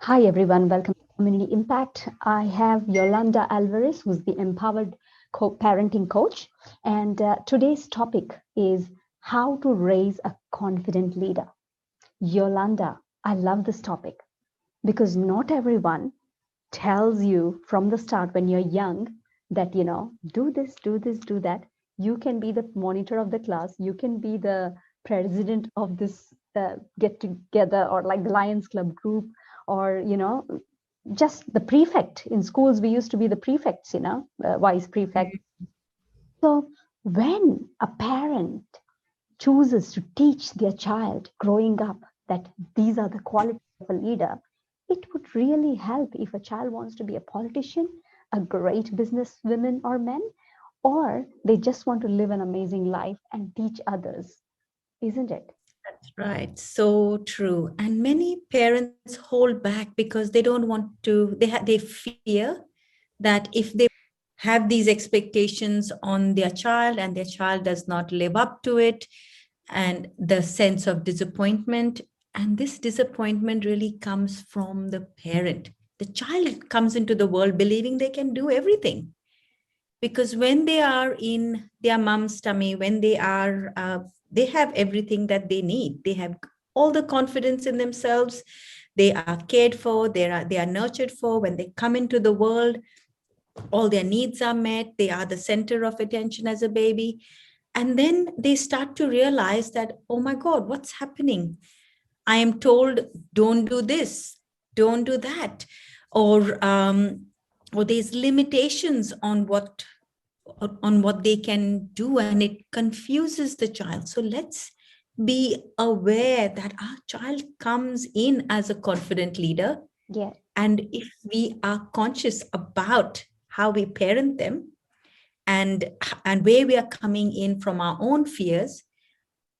Hi, everyone. Welcome to Community Impact. I have Yolanda Alvares, who's the Empowered Parenting Coach. And today's topic is how to raise a confident leader. Yolanda, I love this topic because not everyone tells you from the start when you're young that, do this, do this, do that. You can be the monitor of the class. You can be the president of this get together or like the Lions Club group or, just the prefect. In schools, we used to be the prefects, vice prefect. So when a parent chooses to teach their child growing up that these are the qualities of a leader, it would really help if a child wants to be a politician, a great businesswoman or man, or they just want to live an amazing life and teach others, isn't it? That's right. So true. And many parents hold back because they don't want to, they fear that if they have these expectations on their child and their child does not live up to it, and the sense of disappointment. And this disappointment really comes from the parent. The child comes into the world believing they can do everything. Because when they are in their mom's tummy, when they have everything that they need. They have all the confidence in themselves. They are cared for. They are nurtured for. When they come into the world, all their needs are met. They are the center of attention as a baby. And then they start to realize that, oh my God, what's happening? I am told, don't do this, don't do that. Or there's limitations on what they can do, and it confuses the child. So let's be aware that our child comes in as a confident leader. Yeah. And if we are conscious about how we parent them and where we are coming in from our own fears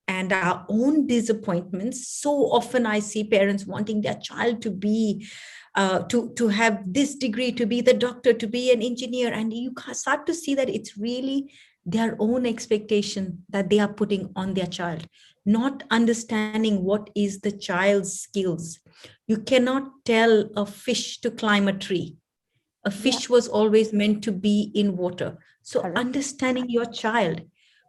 and our own disappointments. So often I see parents wanting their child to be to have this degree, to be the doctor, to be an engineer, and you start to see that it's really their own expectation that they are putting on their child, not understanding what is the child's skills. You cannot tell a fish to climb a tree. A fish was always meant to be in water. So Correct. understanding your child,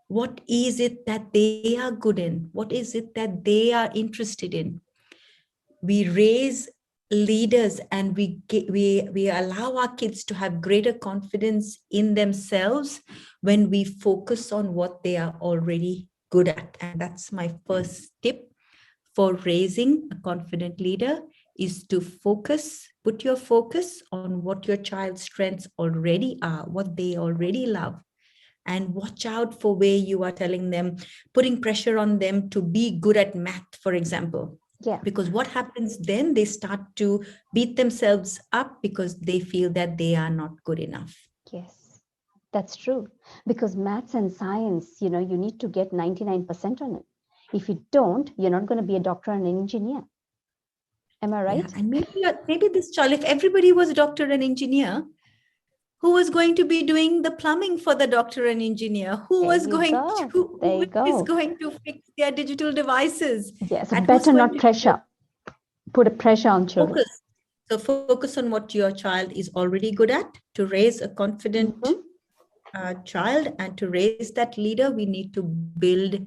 what is it that they are good in? What is it that they are interested in? We raise leaders and we allow our kids to have greater confidence in themselves when we focus on what they are already good at. And that's my first tip for raising a confident leader, is to put your focus on what your child's strengths already are, what they already love, and watch out for where you are telling them, putting pressure on them to be good at math, for example. Yeah. Because what happens then, they start to beat themselves up because they feel that they are not good enough. Yes, that's true. Because maths and science, you need to get 99% on it. If you don't, you're not going to be a doctor and an engineer. Am I Yeah, right? and maybe this child, if everybody was a doctor and engineer, who was going to be doing the plumbing for the doctor and engineer? Who There was you going go. to, There who you is go. going to fix their digital devices? Yes, And who's better going not to pressure. Put a pressure on children. focus? So focus on what your child is already good at to raise a confident Mm-hmm. child, and to raise that leader, we need to build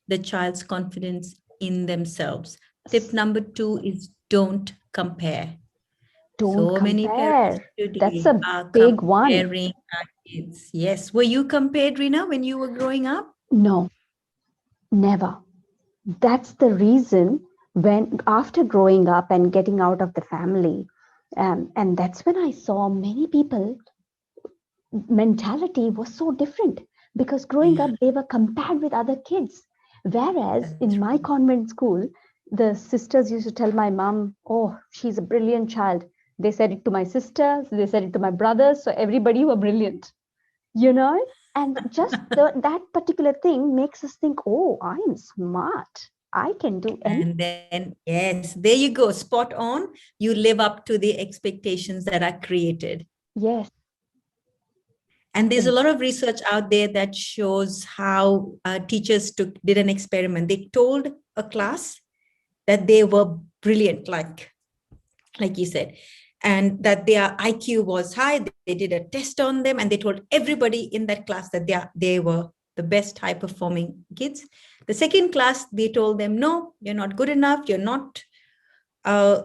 the child's confidence in themselves. Tip number 2 is don't compare. Don't So many parents compare. That's today a are big one. comparing our kids. Yes. Were you compared, Rina, when you were growing up? No, never. That's the reason when after growing up and getting out of the family, and that's when I saw many people mentality was so different because growing Yeah, up they were compared with other kids, whereas that's in my right. convent school the sisters used to tell my mom, oh, she's a brilliant child. They said it to my sisters, they said it to my brothers, so everybody were brilliant, you know and just that particular thing makes us think, oh, I'm smart, I can do anything. And then, yes, there you go, spot on. You live up to the expectations that are created. Yes. And there's a lot of research out there that shows how teachers did an experiment. They told a class that they were brilliant, like like you said, and that their IQ was high. They did a test on them, and they told everybody in that class that they were the best high performing kids. The second class, they told them, no, you're not good enough. You're not uh,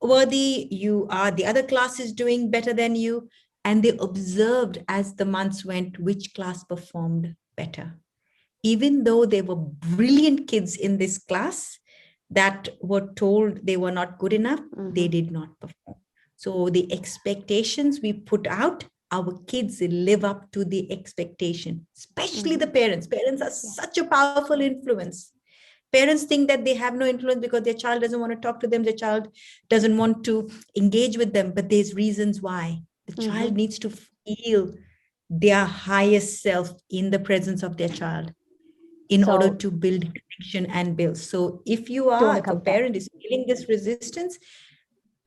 worthy. You are, the other class is doing better than you. And they observed as the months went which class performed better. Even though they were brilliant kids in this class that were told they were not good enough, they did not perform. So the expectations we put out, our kids live up to the expectation, especially the parents. Parents are such a powerful influence. Parents think that they have no influence because their child doesn't want to talk to them, their child doesn't want to engage with them, but there's reasons why. The child needs to feel their highest self in the presence of their child in order to build connection and build. So if a parent is feeling this resistance,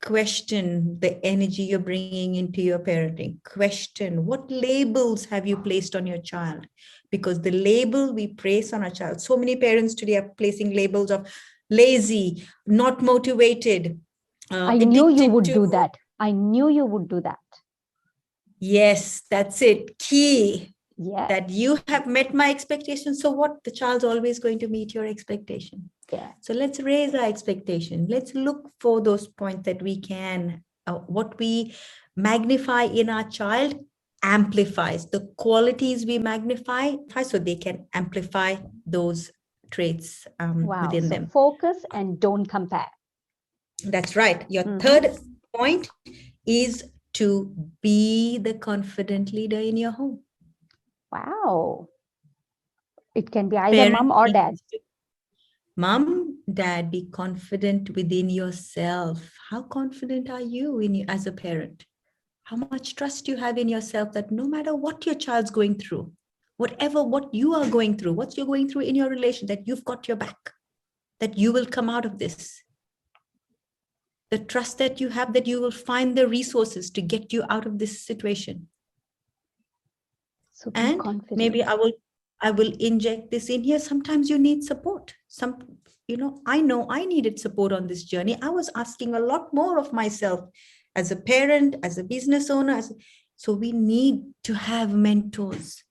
question the energy you're bringing into your parenting. Question what labels have you placed on your child? Because the label we place on our child, so many parents today are placing labels of lazy, not motivated, I knew you would do that. I knew you would do that. Yes, that's it. Key. Yeah. That you have met my expectations. So what? The child's always going to meet your expectation. Yeah. So let's raise our expectation. Let's look for those points that we can, what we magnify in our child amplifies the qualities we magnify, so they can amplify those traits within them. Focus and don't compare. That's right. Your third point is to be the confident leader in your home. Wow. It can be either mom or dad. Mom, dad, be confident within yourself. How confident are you as a parent? How much trust you have in yourself that no matter what your child's going through, what you are going through, what you're going through in your relation, that you've got your back, that you will come out of this. The trust that you have that you will find the resources to get you out of this situation. So be and confident. Maybe I will inject this in here. Sometimes you need support. I know I needed support on this journey. I was asking a lot more of myself as a parent, as a business owner. So we need to have mentors.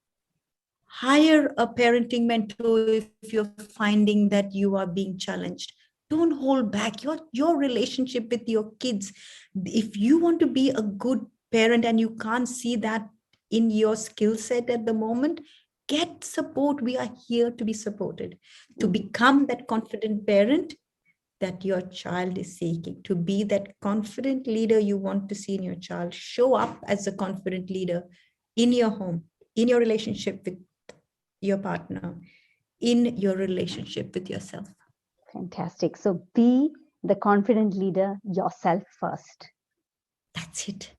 Hire a parenting mentor if you're finding that you are being challenged. Don't hold back your relationship with your kids. If you want to be a good parent and you can't see that in your skill set at the moment, get support. We are here to be supported, to become that confident parent that your child is seeking, to be that confident leader you want to see in your child. Show up as a confident leader in your home, in your relationship with your partner, in your relationship with yourself. Fantastic. So be the confident leader yourself first. That's it.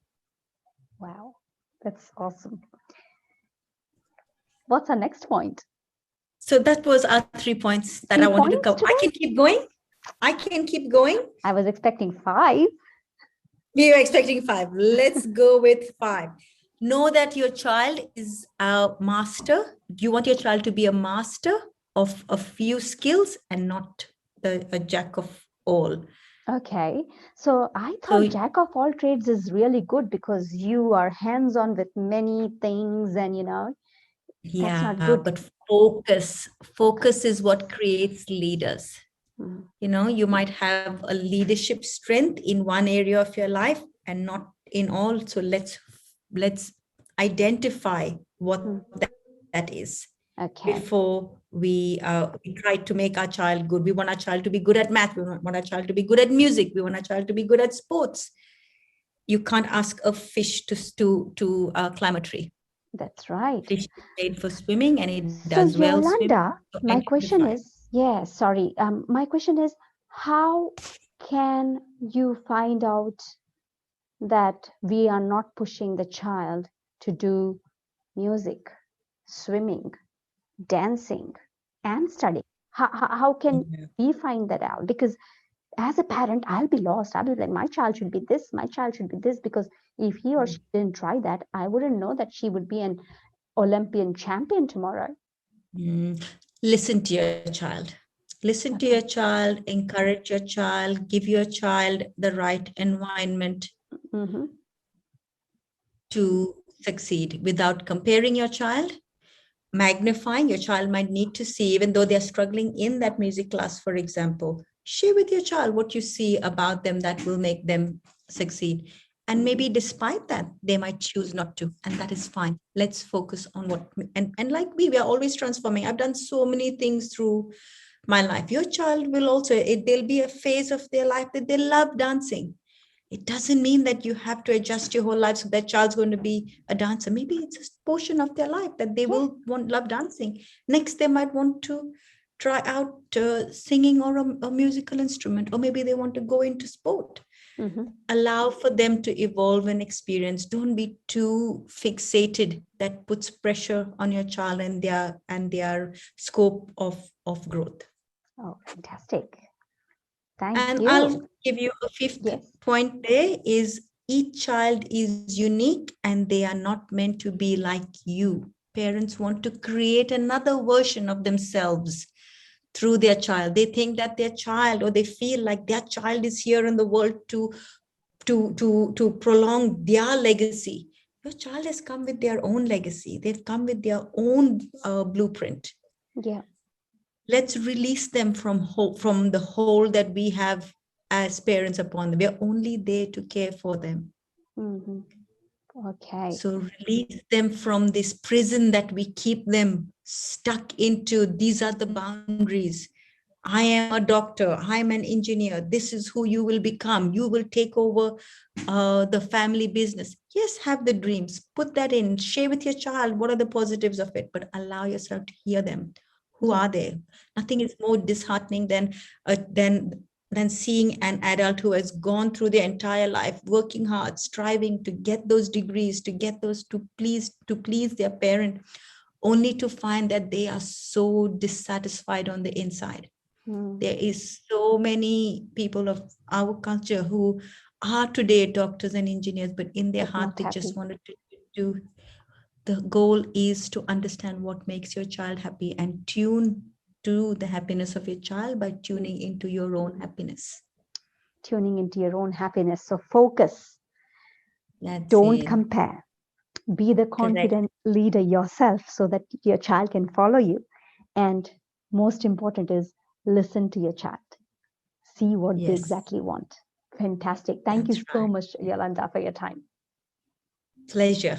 Wow, that's awesome. What's our next point? So that was our 3 points that I wanted to cover. I can keep going. I was expecting 5. We were expecting 5. Let's go with 5. Know that your child is a master. You want your child to be a master of a few skills and not a jack of all. Okay. So I thought jack of all trades is really good because you are hands-on with many things and, that's not good. But focus is what creates leaders. You might have a leadership strength in one area of your life and not in all. So let's identify what that is. Okay. Before we try to make our child good. We want our child to be good at math. We want our child to be good at music. We want our child to be good at sports. You can't ask a fish to climb a tree. That's right. Fish is made for swimming and it So does well. Yolanda, my question is, my question is, how can you find out that we are not pushing the child to do music, swimming, dancing, and studying? How can we find that out? Because as a parent, I'll be lost. I'll be like, my child should be this, my child should be this, because if he or she didn't try that, I wouldn't know that she would be an Olympian champion tomorrow. Listen to your child. Listen to your child, encourage your child, give your child the right environment Mm-hmm. to succeed without comparing your child, magnifying. Your child might need to see, even though they're struggling in that music class, for example, share with your child what you see about them that will make them succeed. And maybe despite that, they might choose not to, and that is fine. Let's focus on what, and like we are always transforming. I've done so many things through my life. Your child will also, there'll be a phase of their life that they love dancing. It doesn't mean that you have to adjust your whole life so that child's going to be a dancer. Maybe it's a portion of their life that they will love dancing. Next, they might want to try out singing or a musical instrument, or maybe they want to go into sport. Mm-hmm. Allow for them to evolve and experience. Don't be too fixated that puts pressure on your child and their scope of growth. Oh, fantastic. Thank And you. I'll give you a fifth Yes. point there is each child is unique and they are not meant to be like you. Parents want to create another version of themselves through their child. They think that their child, or they feel like their child is here in the world to prolong their legacy. Your child has come with their own legacy. They've come with their own blueprint. Yeah. Let's release them from the hold that we have as parents upon them. We are only there to care for them. Mm-hmm. Okay. So release them from this prison that we keep them stuck into. These are the boundaries. I am a doctor. I am an engineer. This is who you will become. You will take over the family business. Yes, have the dreams. Put that in. Share with your child what are the positives of it, but allow yourself to hear them. Who Yeah. are they? Nothing is more disheartening than seeing an adult who has gone through their entire life working hard, striving to get those degrees, to get those to please their parent, only to find that they are so dissatisfied on the inside. Mm. There is so many people of our culture who are today doctors and engineers, but in their But heart not they just happy. wanted to do. The goal is to understand what makes your child happy and tune to the happiness of your child by tuning into your own happiness. Tuning into your own happiness. So focus. That's Don't it. compare. Be the Correct. confident leader yourself so that your child can follow you. And most important is listen to your child. See what they Yes, exactly want. Fantastic. Thank you that's so right. much, Yolanda, for your time. Pleasure.